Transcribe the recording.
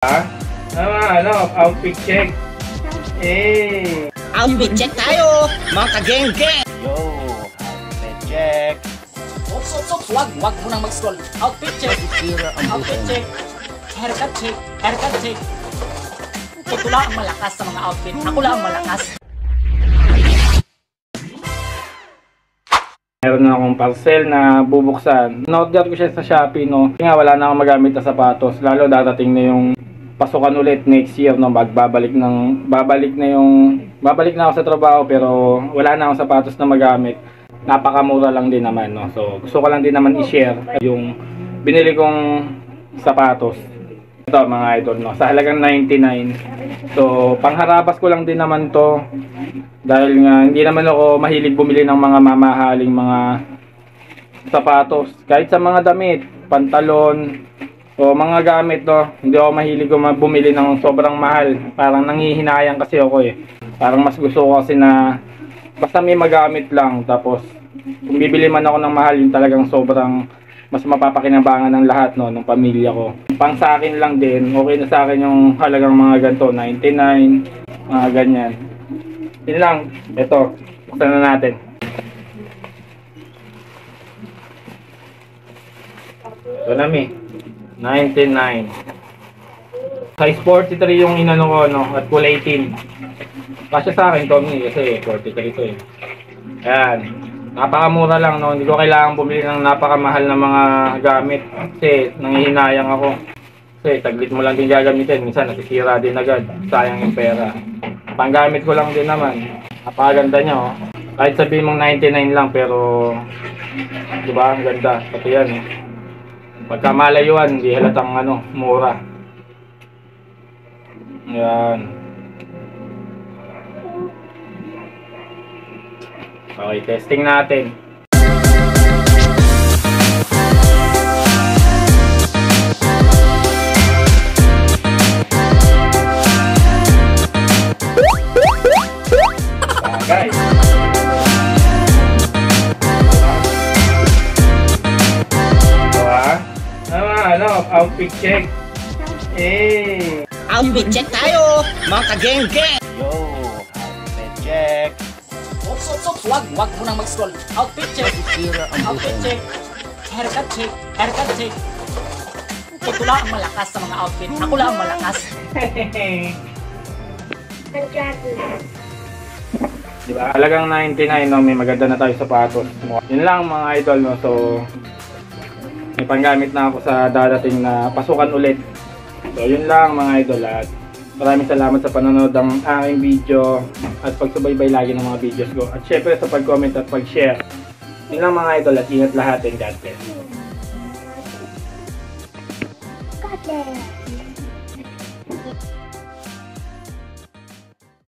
Outfit check. Outfit check tayo, mga ka-geng-geng! Yo, outfit check. Ops, wag mo nang mag-scroll. Outfit check, outfit check. Haircut check, haircut check. Ito lang ang malakas sa mga outfit. Ako lang ang malakas. Meron na akong parcel na bubuksan. Na-order ko siya sa Shopee, no. Kasi nga wala na akong magamit na sapatos. Lalo dadating na yung pasukan ulit next year, no. Babalik na ako sa trabaho pero wala na akong sapatos na magamit. Napakamura lang din naman, no. So gusto ko lang din naman i-share yung binili kong sapatos. Ito mga idol, no. Sa halagang 99. So pangharabas ko lang din naman to. Dahil nga hindi naman ako mahilig bumili ng mga mamahaling mga sapatos. Kahit sa mga damit, pantalon, o mga gamit, no, hindi ako mahilig bumili ng sobrang mahal. Parang nanghihinayang kasi ako eh. Parang mas gusto ko kasi na basta may magamit lang. Tapos kung bibili man ako ng mahal, yung talagang sobrang mas mapapakinabangan ng lahat, no, ng pamilya ko. Pang sa akin lang din, okay na sa akin yung halagang mga ganito, 99, mga ganyan. Yun lang, ito, buksan na natin. Ito na mi, 99. Size 43 yung inano ko, no, at kulay team. Kasi sa akin, Tommy, kasi 43 ito eh. Ayan, napakamura lang, no, hindi ko kailangan bumili ng napakamahal na mga gamit. Kasi nanghihinayang ako. Kasi taglit mo lang din gagamitin, minsan nasisira din agad, sayang yung pera. Panggamit ko lang din naman. Napakaganda niya, oh. Kahit sabihin mong 99 lang pero di ba, ang ganda. Pati yan, eh. Pagka malayuan, hindi halatang mura. Yan. Okay, testing natin. Guys, outfit check. Outfit check tayo, mga ka-geng-geng! Yo, outfit check. Ops, wag mo nang mag-scroll. Outfit check, outfit check. Haircut check, haircut check. Ito lang ang malakas sa mga outfit. Ako lang ang malakas. Diba? Halagang 99, no, may maganda na tayo sapatos. Yun lang mga idol, no. So may panggamit na ako sa dadating na pasukan ulit. So yun lang mga idol, at maraming salamat sa panonood ng aking video at pagsubaybay lagi ng mga videos ko. At syempre sa pag-comment at pag-share. Yun lang mga idol, at ingat lahat and God bless. God bless.